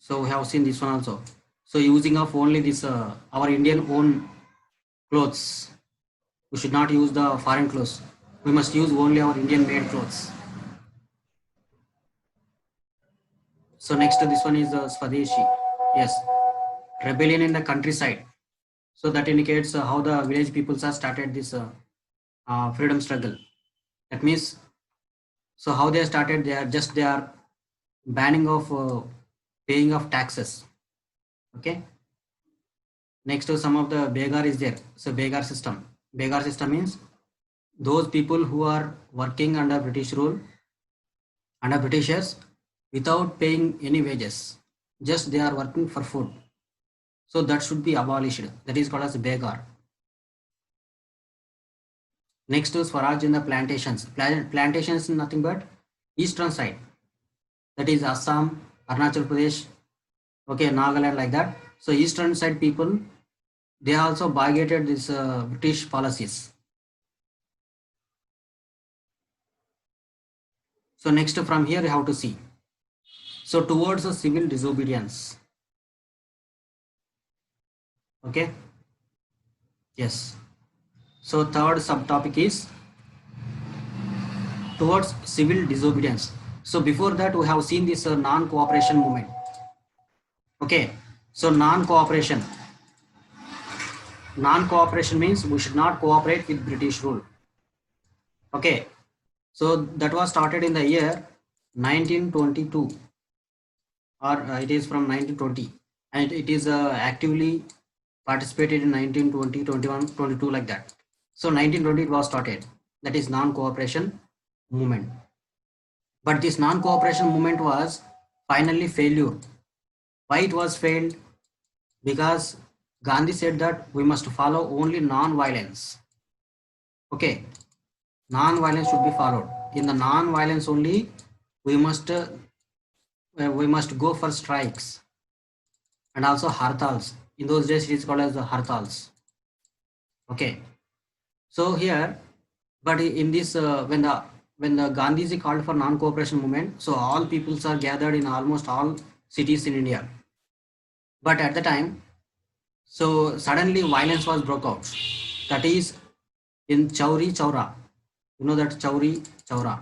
So we have seen this one also. So using of only this our Indian own clothes. We should not use the foreign clothes. We must use only our Indian made clothes. So next this one is Swadeshi. Yes, rebellion in the countryside. So that indicates how the village peoples have started this freedom struggle. That means, so how they started, they are banning of paying of taxes. Okay. Next to some of the Begar is there. So Begar system. Begar system means those people who are working under British rule, under Britishers, without paying any wages. Just they are working for food. So that should be abolished. That is called as Begar. Next to Swaraj in the plantations. Plantations is nothing but eastern side. That is Assam, Arunachal Pradesh, okay, Nagaland, like that. So eastern side people, they also bargated this British policies. So next from here you have to see. So towards the civil disobedience. Okay. Yes. So third subtopic is towards civil disobedience. So before that we have seen this non-cooperation movement. Okay. So non-cooperation. Non-cooperation means we should not cooperate with British rule. Okay. So that was started in the year 1922, or it is from 1920, and it is actively participated in 1920, 21, 22, like that. So 1920 it was started. That is non-cooperation movement. But this non-cooperation movement was finally failure. Why it was failed? Because Gandhi said that we must follow only non-violence. Okay, non-violence should be followed. In the non-violence only, we must go for strikes and also hartals. In those days, it is called as the hartals. Okay, so here, but in this when the Gandhiji called for non-cooperation movement, so all peoples are gathered in almost all cities in India. But at the time, so suddenly violence was broke out. That is in Chauri Chaura. You know that Chauri Chaura.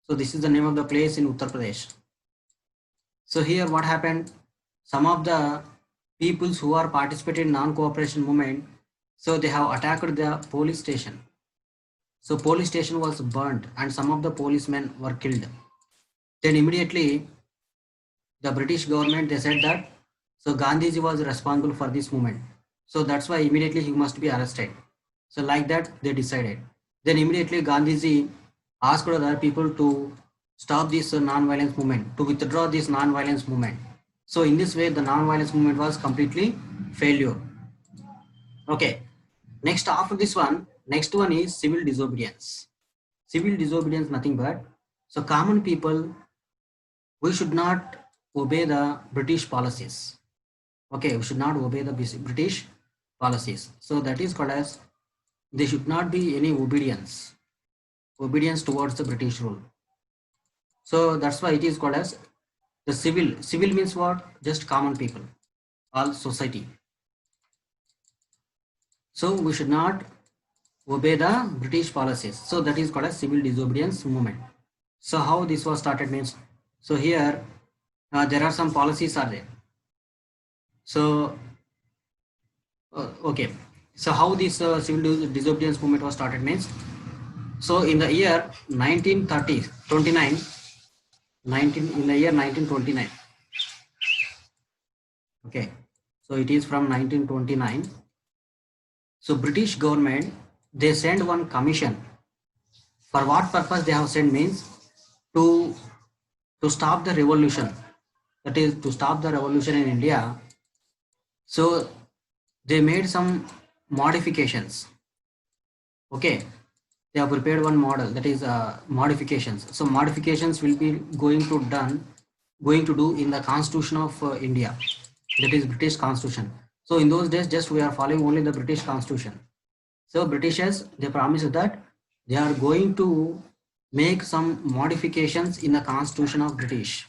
So this is the name of the place in Uttar Pradesh. So here what happened? Some of the peoples who are participating in non-cooperation movement, so they have attacked the police station. So police station was burnt and some of the policemen were killed. Then immediately the British government, they said that so Gandhiji was responsible for this movement. So that's why immediately he must be arrested. So like that they decided. Then immediately Gandhiji asked other people to stop this non-violence movement, to withdraw this non-violence movement. So in this way the non-violence movement was completely failure. Okay. Next after this one, next one is civil disobedience. Civil disobedience nothing but, so common people, we should not obey the British policies. Okay, we should not obey the British policies. So that is called as, there should not be any obedience towards the British rule. So that's why it is called as the civil. Civil means what? Just common people, all society. So we should not obey the British policies. So that is called as civil disobedience movement. So how this was started means, so here there are some policies are there. So okay, so how this civil disobedience movement was started means, so in the year 1930, 29, 19, in the year 1929. Okay, so it is from 1929. So British government, they send one commission. For what purpose they have sent means, to stop the revolution. That is to stop the revolution in India. So they made some modifications. Okay, they have prepared one model, that is modifications. So modifications will be going to do in the Constitution of India, that is British Constitution. So in those days, just we are following only the British Constitution. So Britishers, they promised that they are going to make some modifications in the Constitution of British,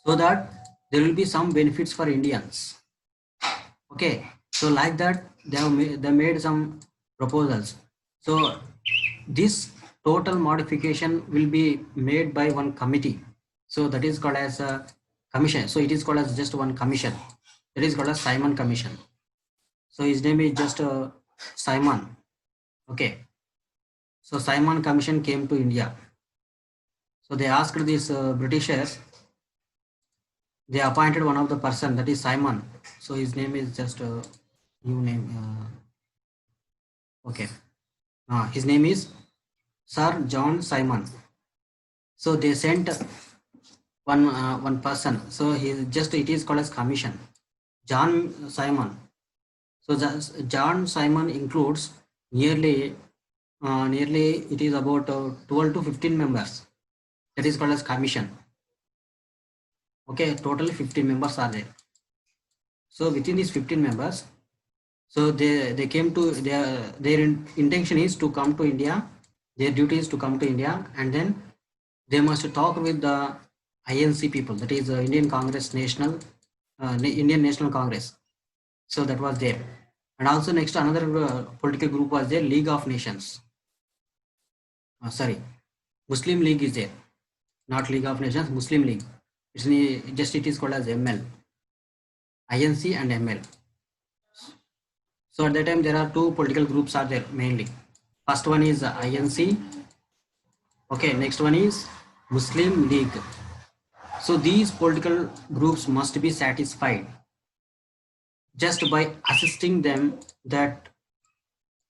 so that there will be some benefits for Indians. Okay, so like that they made some proposals. So this total modification will be made by one committee. So that is called as a commission. So it is called as just one commission. It is called as Simon Commission. So his name is just Simon. Okay. So Simon Commission came to India. So they asked these Britishers. They appointed one of the person, that is Simon. So his name is just a new name. Okay. His name is Sir John Simon. So they sent one person. So it is called as commission. John Simon. So John Simon includes nearly it is about 12 to 15 members. That is called as commission. Okay, totally 15 members are there. So within these 15 members, so they came to their intention is to come to India. Their duty is to come to India, and then they must talk with the INC people, that is Indian Congress National, Indian National Congress. So that was there. And also next another political group was there, League of Nations. Sorry, Muslim League is there, not League of Nations, Muslim League. It is called as ML, INC and ML. So at that time there are two political groups are there mainly. First one is INC. Okay, next one is Muslim League. So these political groups must be satisfied just by assisting them that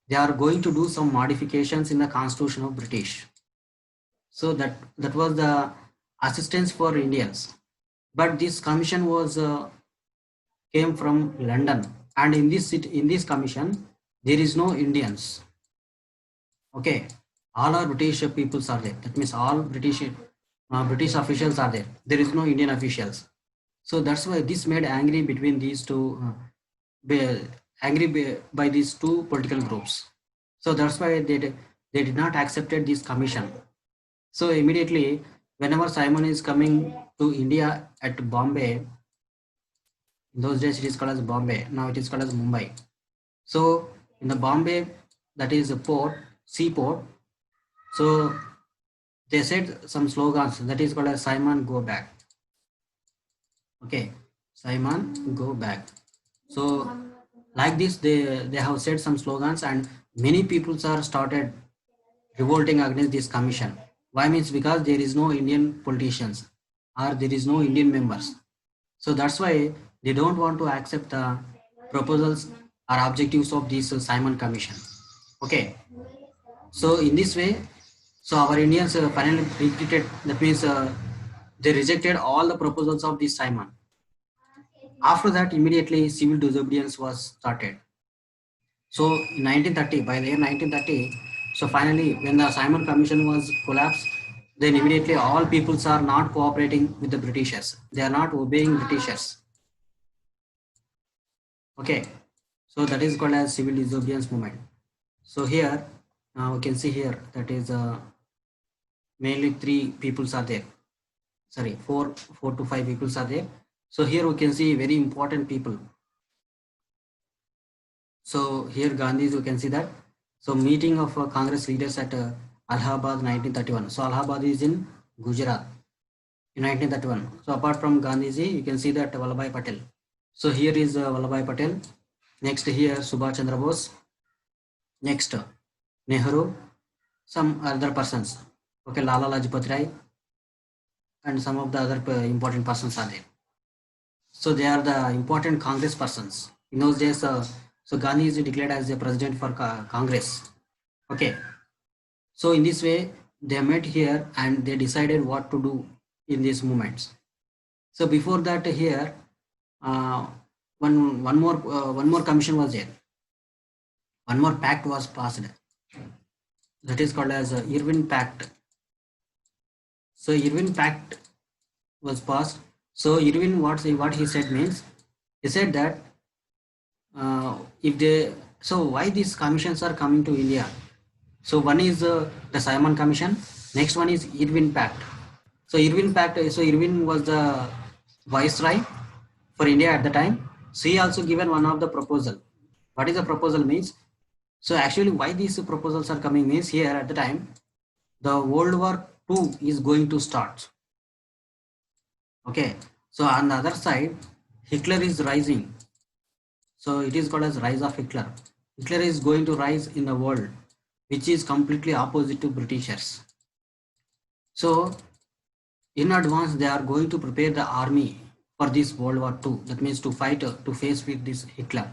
they are going to do some modifications in the constitution of British. So that was the assistance for Indians. But this commission was came from London, and in this commission there is no Indians. Okay, all are British peoples are there. That means all British officials are there. There is no Indian officials. So that's why this made angry between these two, by these two political groups. So that's why they did not accepted this commission. So immediately, whenever Simon is coming to India at Bombay, in those days it is called as Bombay. Now it is called as Mumbai. So in the Bombay, that is a port, seaport. So they said some slogans, that is called as Simon go back. Okay, Simon go back. So like this, they have said some slogans, and many people are started revolting against this commission. Why? Means because there is no Indian politicians or there is no Indian members. So that's why they don't want to accept the proposals or objectives of this Simon Commission. Okay. So in this way, so our Indians finally retreated. That means they rejected all the proposals of this Simon. After that, immediately civil disobedience was started. So in 1930, by the year 1930, so finally when the Simon Commission was collapsed, then immediately all peoples are not cooperating with the Britishers. They are not obeying Britishers. Okay, so that is called as civil disobedience movement. So here we can see here that is mainly three peoples are there. Sorry, four to five peoples are there. So here we can see very important people. So here Gandhi, you can see that. So meeting of Congress leaders at Allahabad 1931. So Allahabad is in Gujarat in 1931. So apart from Gandhiji, you can see that Vallabhbhai Patel. So here is Vallabhbhai Patel. Next here Subhash Chandra Bose. Next Nehru. Some other persons. Okay, Lala Lajpat Rai. And some of the other important persons are there. So they are the important Congress persons. In those days, so Gandhi is declared as the president for Congress. Okay. So in this way, they met here and they decided what to do in these movements. So before that, here one more commission was there. One more pact was passed. That is called as Irwin Pact. So Irwin Pact was passed. So Irwin, what he said means, he said that so why these commissions are coming to India? So one is the Simon Commission. Next one is Irwin Pact. So Irwin Pact. So Irwin was the viceroy for India at the time. So he also given one of the proposal. What is the proposal means? So actually why these proposals are coming means here at the time, the World War II is going to start. Okay. So on the other side, Hitler is rising. So it is called as rise of Hitler. Hitler is going to rise in the world, which is completely opposite to Britishers. So in advance, they are going to prepare the army for this World War II. That means to fight, to face with this Hitler.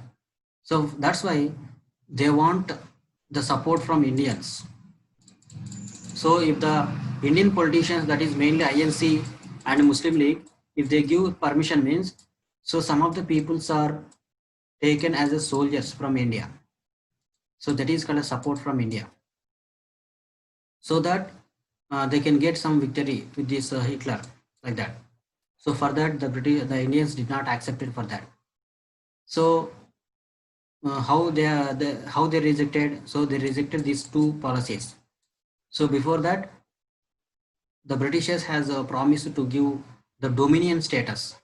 So that's why they want the support from Indians. So if the Indian politicians, that is mainly INC and Muslim League, if they give permission means, so some of the peoples are taken as a soldiers from India. So that is called a support from India. So that they can get some victory with this Hitler, like that. So for that, the Indians did not accept it for that. So how they rejected? So they rejected these two policies. So before that, the Britishers has promised to give the dominion status.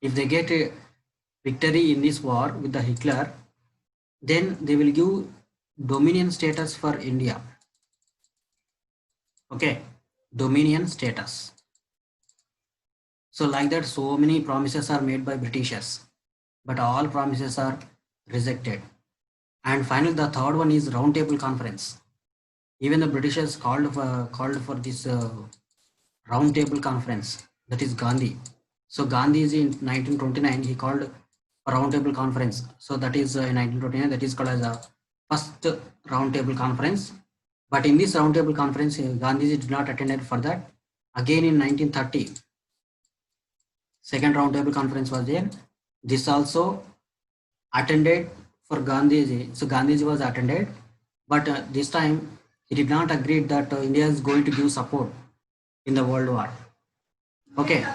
If they get a victory in this war with the Hitler, then they will give dominion status for India. Okay, dominion status. So like that, so many promises are made by Britishers, but all promises are rejected. And finally, the third one is Round Table Conference. Even the Britishers called for this Round Table Conference. That is Gandhi. So Gandhi is in 1929. He called a Round Table Conference. So that is in 1929. That is called as a first Round Table Conference. But in this Round Table Conference, Gandhi did not attend for that. Again in 1930, second Round Table Conference was there. This also attended for Gandhiji. So Gandhiji was attended, but this time he did not agree that India is going to give support in the World War. Okay.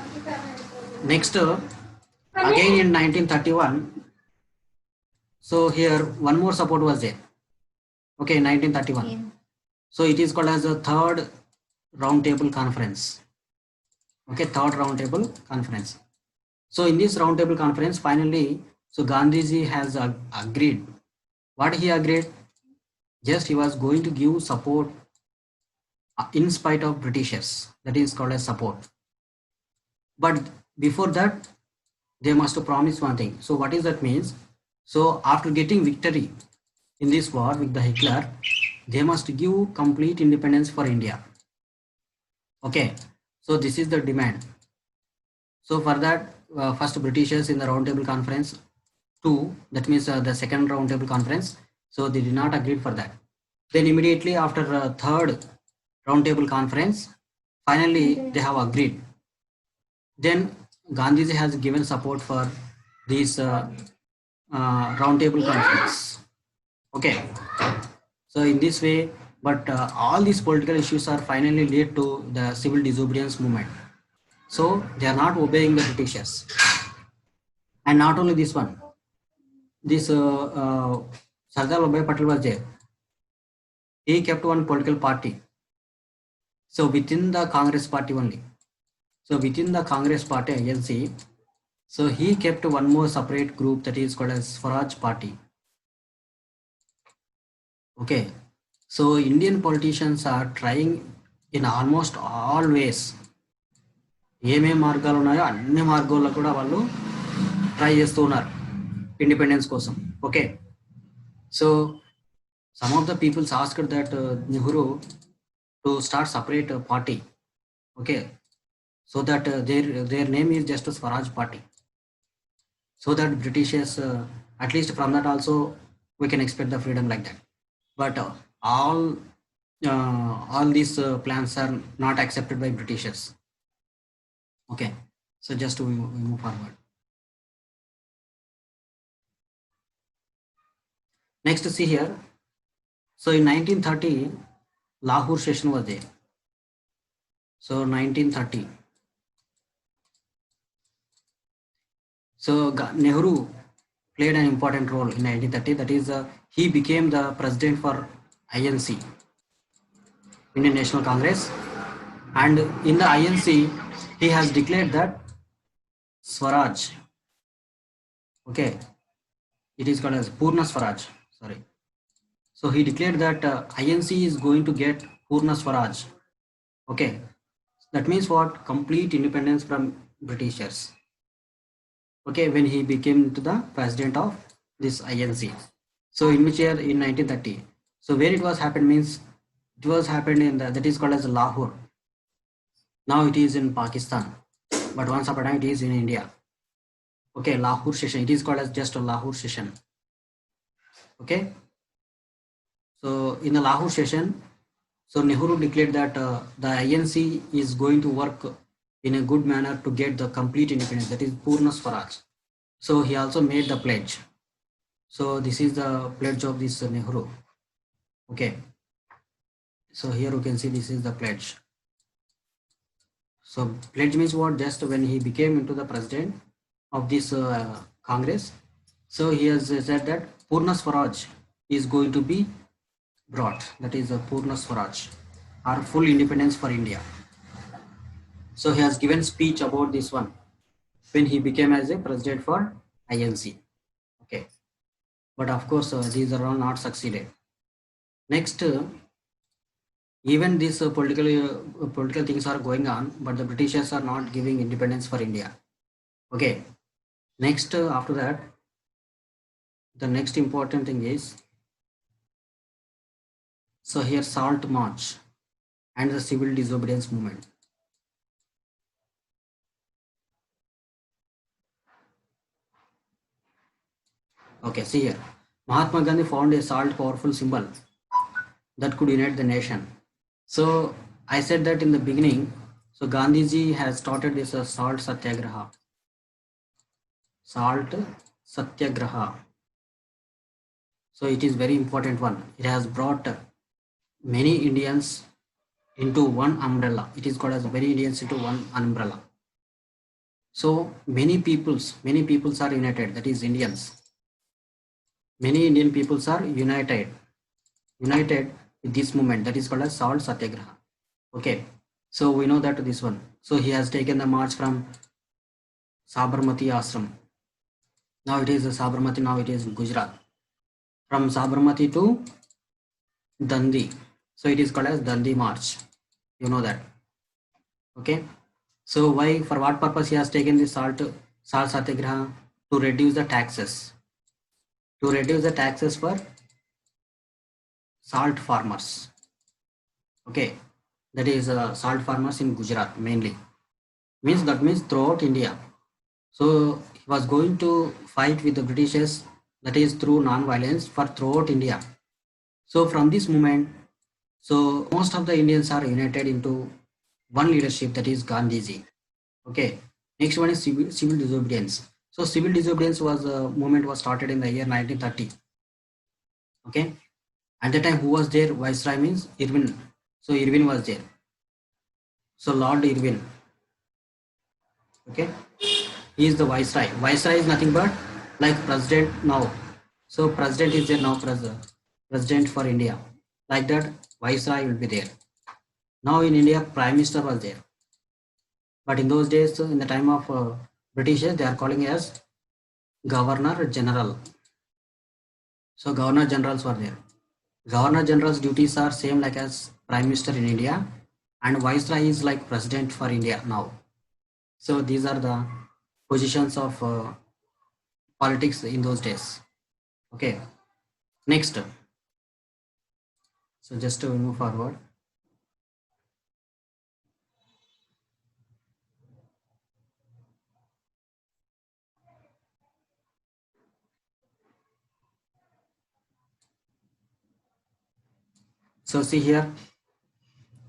Next, again in 1931. So here one more support was there. Okay, 1931. Yeah. So it is called as a third Round Table Conference. Okay, third Round Table Conference. So in this Round Table Conference, finally, so Gandhiji has agreed. What he agreed? Just he was going to give support in spite of Britishers. That is called as support. But before that, they must promise one thing. So what is that means? So after getting victory in this war with the Hitler, they must give complete independence for India. Okay. So this is the demand. So for that, first Britishers in the Round Table Conference 2, that means the second Round Table Conference. So they did not agree for that. Then immediately after third Round Table Conference, finally they have agreed. Then Gandhiji has given support for this Round Table Conference. Okay. So in this way, but all these political issues are finally led to the civil disobedience movement. So they are not obeying the Britishers. And not only this one, this Sardar Vallabhbhai Patel was there. He kept one political party. So within the Congress party only. So within the Congress party INC, so he kept one more separate group that is called as Swaraj Party. Okay. So Indian politicians are trying in almost all ways. ఏమేం మార్గాలు ఉన్నాయో అన్ని మార్గాల్లో కూడా వాళ్ళు try చేస్తూ ఉన్నారు independence కోసం. Okay. So some of the people asked that Nehru to start separate party. Okay. So that their name is just a Swaraj Party. So that Britishers, at least from that also, we can expect the freedom like that. But all these plans are not accepted by Britishers. Okay. So just we move forward. Next, see here. So in 1930, Lahore session was there. So 1930. So Nehru played an important role in 1930. That is, he became the president for INC, Indian National Congress. And in the INC, he has declared that Swaraj. Okay, it is called as Purna Swaraj. Sorry. So he declared that INC is going to get Purna Swaraj. Okay, that means what? Complete independence from Britishers. Okay, when he became to the president of this INC. So in which year? In 1930. So where it was happened means it was happened in the, that is called as Lahore. Now it is in Pakistan, but once upon a time it is in India. Okay, Lahore session. It is called as just a Lahore session. Okay. So in the Lahore session, so Nehru declared that the INC is going to work in a good manner to get the complete independence, that is Purna Swaraj. So he also made the pledge. So this is the pledge of this Nehru. Okay. So here you can see this is the pledge. So pledge means what? Just when he became into the president of this Congress, so he has said that Purna Swaraj is going to be brought. That is a Purna Swaraj or full independence for India. So he has given speech about this one when he became as a president for INC. Okay, but of course these are all not succeeded. Next, even these political things are going on, but the Britishers are not giving independence for India. Okay, next after that, the next important thing is, so here Salt March and the civil disobedience movement. Okay, see here, Mahatma Gandhi found a salt powerful symbol that could unite the nation. So I said that in the beginning. So Gandhiji has started this salt satyagraha. Salt satyagraha. So it is very important one. It has brought many Indians into one umbrella. It is called as many Indians into one umbrella. So many peoples are united. That is Indians. Many Indian peoples are united with this movement. That is called as salt satyagraha. Okay. So we know that this one. So he has taken the march from Sabarmati Ashram. Now it is Sabarmati, now it is Gujarat. From Sabarmati to Dandi. So it is called as Dandi March. You know that. Okay. So why, for what purpose he has taken this salt satyagraha? To reduce the taxes. To reduce the taxes for salt farmers. Okay. That is salt farmers in Gujarat mainly. That means throughout India. So he was going to fight with the Britishers, that is through non-violence, for throughout India. So from this movement, so most of the Indians are united into one leadership, that is Gandhiji. Okay. Next one is civil disobedience. So civil disobedience was movement was started in the year 1930. Okay. At the time, who was there? Viceroy means Irwin. So Irwin was there. So Lord Irwin. Okay. He is the viceroy. Viceroy is nothing but like president now. So president is there now, president for India. Like that, viceroy will be there. Now in India, prime minister was there. But in those days, in the time of Britishers, they are calling as governor general. So governor generals were there. Governor general's duties are same like as prime minister in India, and viceroy is like president for India now. So these are the positions of politics in those days. Okay. Next. So just to move forward. So see here,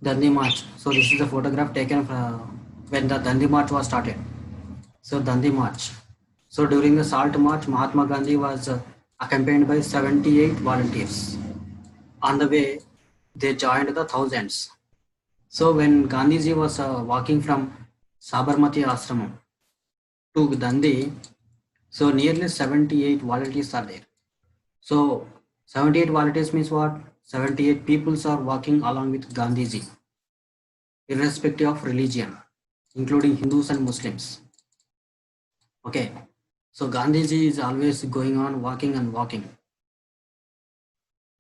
Dandi March. So this is a photograph taken when the Dandi March was started. So Dandi March. So during the Salt March, Mahatma Gandhi was accompanied by 78 volunteers. On the way, they joined the thousands. So when Gandhiji was walking from Sabarmati Ashram to Dandi, so nearly 78 volunteers are there. So 78 volunteers means what? 78 peoples are walking along with Gandhiji, irrespective of religion, including Hindus and Muslims. Okay, so Gandhiji is always going on walking and walking.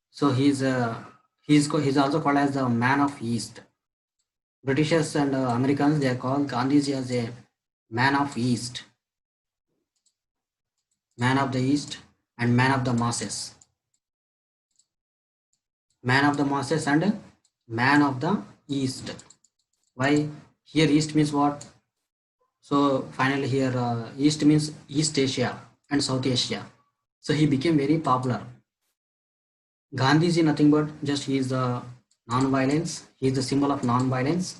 So he's also called as the man of East. Britishers and Americans, they call Gandhiji as a man of East, man of the East, and man of the masses, man of the masses, and man of the East. Why here East means what? So finally here East means East Asia and South Asia. So he became very popular. Gandhiji nothing but just he is the non-violence. He is the symbol of non-violence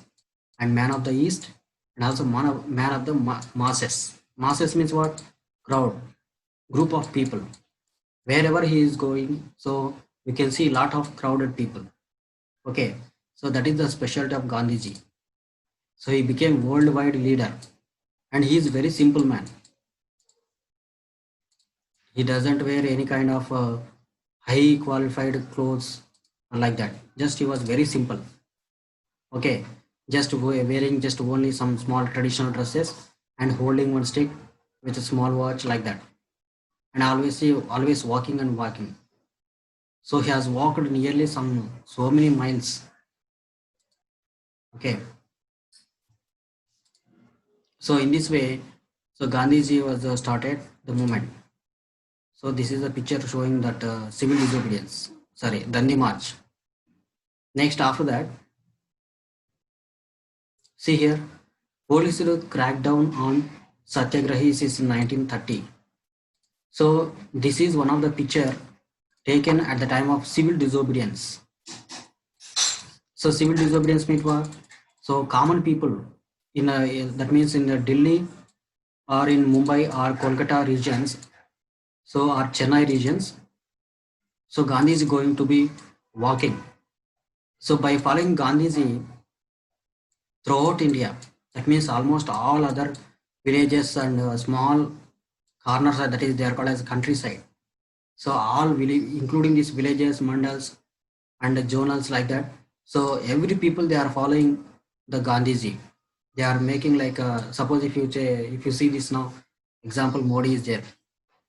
and man of the East, and also man of the masses. Masses means what? Crowd, group of people. Wherever he is going, so we can see a lot of crowded people. Okay, so that is the specialty of Gandhiji. So he became worldwide leader, and he is very simple man. He doesn't wear any kind of high qualified clothes like that. Just he was very simple. Okay, just wearing just only some small traditional dresses and holding one stick with a small watch like that, and always walking and walking. So he has walked nearly so many miles. Okay, so in this way, so Gandhiji was started the movement. So this is a picture showing that civil disobedience. Sorry, Dandi March. Next, after that, see here, police cracked down on satyagrahis is in 1930. So this is one of the picture taken at the time of civil disobedience. So civil disobedience means what? So common people that means in the Delhi or in Mumbai or Kolkata regions, so or Chennai regions. So Gandhi is going to be walking. So by following Gandhiji throughout India, that means almost all other villages and small corners that is they are called as countryside. So all including these villages, mandals, and journals like that. So every people they are following the Gandhiji. They are making like suppose if you see this now, example Modi is there.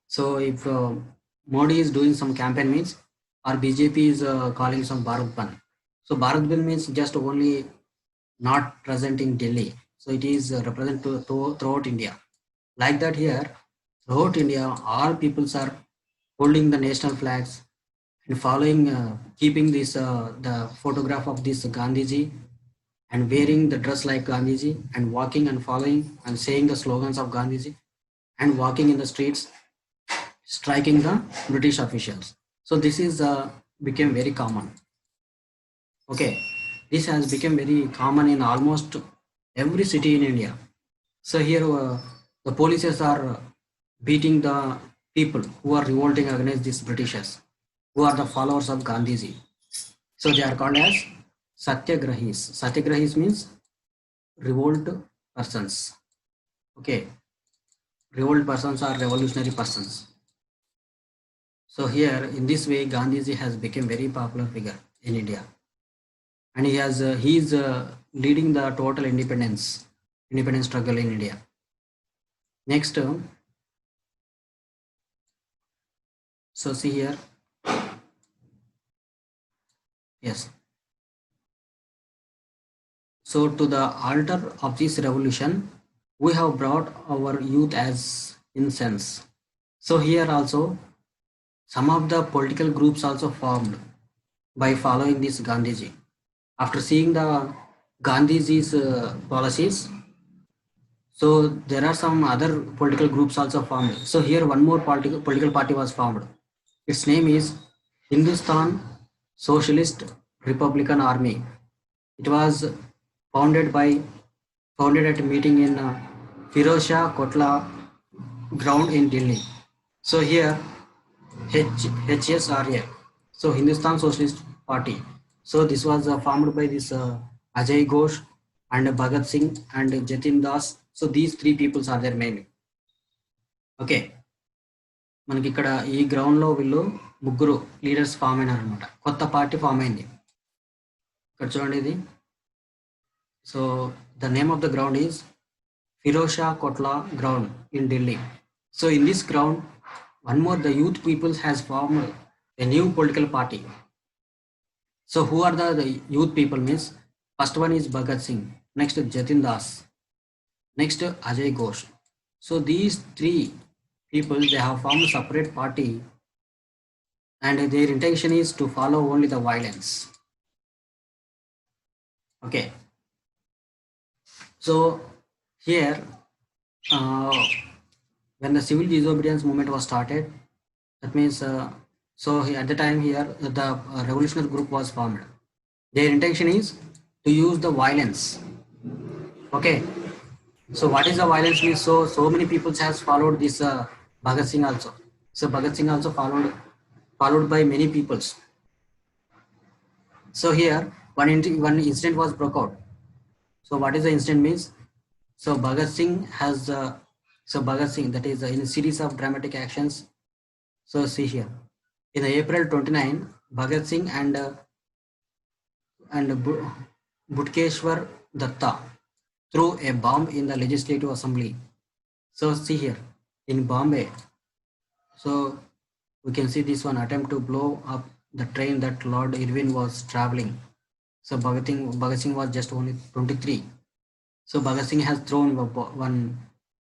So if Modi is doing some campaign means, or BJP is calling some Bharat Ban. So Bharat Ban means just only not present in Delhi. So it is represent throughout India. Like that here, throughout India, all peoples are holding the national flags and following, keeping this the photograph of this Gandhiji and wearing the dress like Gandhiji and walking and following and saying the slogans of Gandhiji and walking in the streets, striking the British officials. So this is became very common. Okay, this has become very common in almost every city in India. So here the polices are beating the people who are revolting against these Britishers, who are the followers of Gandhiji. So they are called as Satyagrahis. Satyagrahis means revolt persons. Okay, revolt persons are revolutionary persons. So here in this way, Gandhiji has become very popular figure in India, and he is leading the total independence struggle in India. Next, so see here, yes. So to the altar of this revolution, we have brought our youth as incense. So here also, some of the political groups also formed by following this Gandhiji. After seeing the Gandhiji's policies, so there are some other political groups also formed. So here one more political party was formed. Its name is Hindustan Socialist Republican Army. It was founded by founded at a meeting in Firozshah Kotla ground in Delhi. So here HSRA, so Hindustan Socialist Party. So this was formed by this Ajay Ghosh and Bhagat Singh and Jatin Das. So these three peoples are there mainly. Okay, మనకి ఇక్కడ ఈ గ్రౌండ్లో వీళ్ళు ముగ్గురు leaders form అయినారు అనమాట. కొత్త party form అయింది. ఇక్కడ చూడండి ఇది. So the name of the ground is Firozshah Kotla ground in Delhi. So in this ground, one more the youth people has formed a new political party. So who are the youth people means? First one is Bhagat Singh, next Jatin Das, next Ajay Ghosh. So these three people they have formed a separate party and their intention is to follow only the violence. Okay, so here uh, when the civil disobedience movement was started, that means at the time here the revolutionary group was formed. Their intention is to use the violence. Okay, so what is the violence means? So many people has followed this Bhagat Singh also. So Bhagat Singh also followed by many peoples. So here one incident was broke out. So what is the incident means? So Bhagat Singh has so Bhagat Singh, that is in a series of dramatic actions. So see here, in April 29, Bhagat Singh and Butkeshwar Datta threw a bomb in the Legislative Assembly. So see here in Bombay. So we can see this one attempt to blow up the train that Lord Irwin was traveling. So Bhagat Singh was just only 23. So Bhagat Singh has thrown one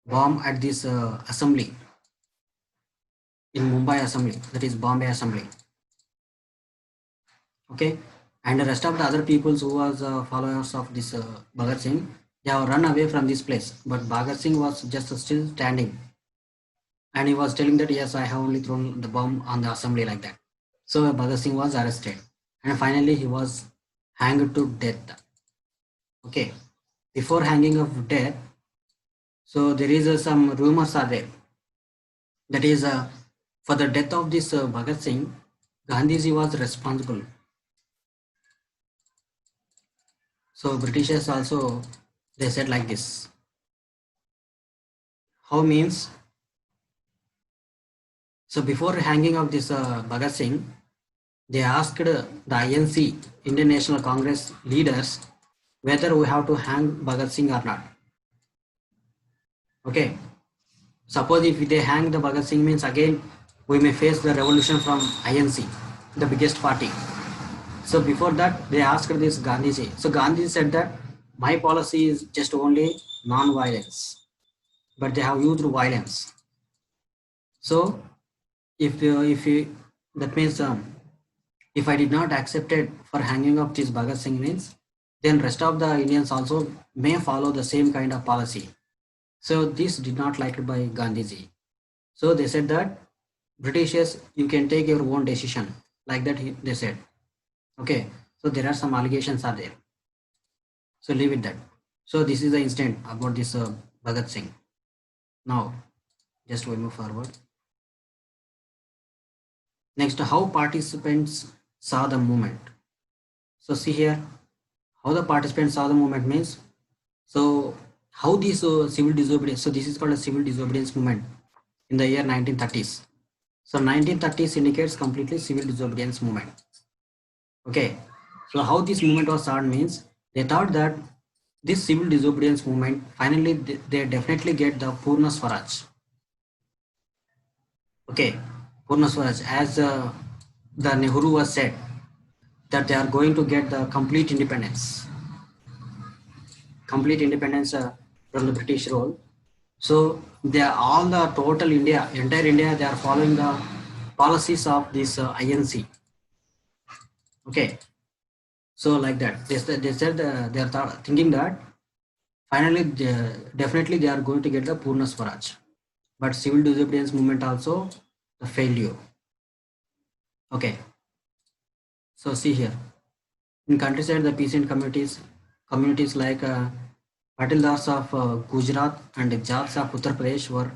bomb at this assembly in Mumbai Assembly, that is Bombay Assembly. Okay, and the rest of the other peoples who was followers of this Bhagat Singh, they have run away from this place. But Bhagat Singh was just still standing, and he was telling that yes, I have only thrown the bomb on the assembly like that. So Bhagat Singh was arrested, and finally he was hanged to death. Okay, before hanging of death, so there is some rumors are there. That is for the death of this Bhagat Singh, Gandhiji was responsible. So Britishers also they said like this. How means? So before hanging of this Bhagat Singh, they asked the INC, Indian National Congress leaders, whether we have to hang Bhagat Singh or not. Okay. Suppose if they hang the Bhagat Singh means again we may face the revolution from INC, the biggest party. So before that they asked this Gandhiji. So Gandhi said that my policy is just only non-violence, but they have used violence. So if that means if I did not accept it for hanging of this Bhagat Singh means, then rest of the Indians also may follow the same kind of policy. So this did not liked by Gandhiji. So they said that Britishers, you can take your own decision. Like that they said. Okay. So there are some allegations are there. So leave it that. So this is the incident about this Bhagat Singh. Now, just we move forward. Next, how participants saw the movement. So see here, how the participants saw the movement means. So how this civil disobedience. So this is called a civil disobedience movement in the year 1930s. So 1930s indicates completely civil disobedience movement. Okay. So how this movement was started means they thought that this civil disobedience movement finally they definitely get the Purna Swaraj. Okay, Purna Swaraj, as the Nehru was said that they are going to get the complete independence from the British rule. So they are all the total India, entire India, they are following the policies of this INC. Okay, so like that, they said they are thinking that finally definitely they are going to get the Purna Swaraj, but civil disobedience movement also the failure. Okay, so see here in countryside the peasant communities like Patildars of Gujarat and Jats of Uttar Pradesh were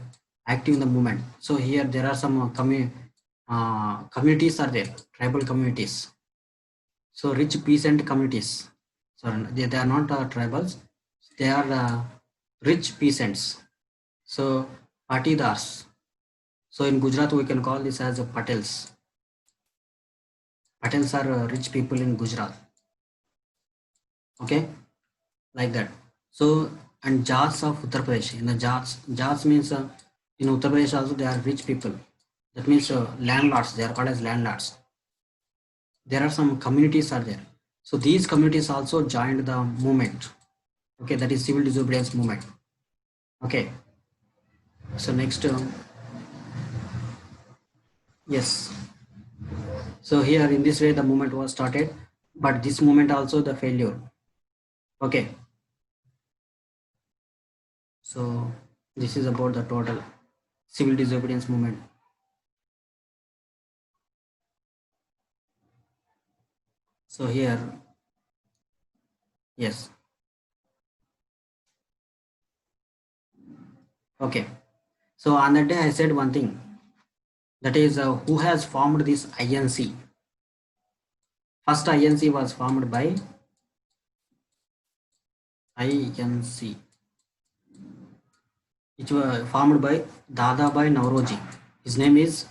active in the movement. So here there are some communities are there, tribal communities. So rich peasant communities. So they are not tribals. They are rich peasants. So Patidars. So in Gujarat we can call this as Patels. Patels are rich people in Gujarat. Okay, like that. So and Jats of Uttar Pradesh. In the Jats means in Uttar Pradesh also they are rich people. That means landlords. They are called as landlords. There are some communities are there. So these communities also joined the movement. Okay, that is civil disobedience movement. Okay. So next, yes. So here in this way the movement was started, but this movement also the failure. Okay. So this is about the total civil disobedience movement. So here, yes. Okay. So on that day I said one thing, that is who has formed this INC. First INC was formed by INC, which was formed by Dadabhai Nauroji. His name is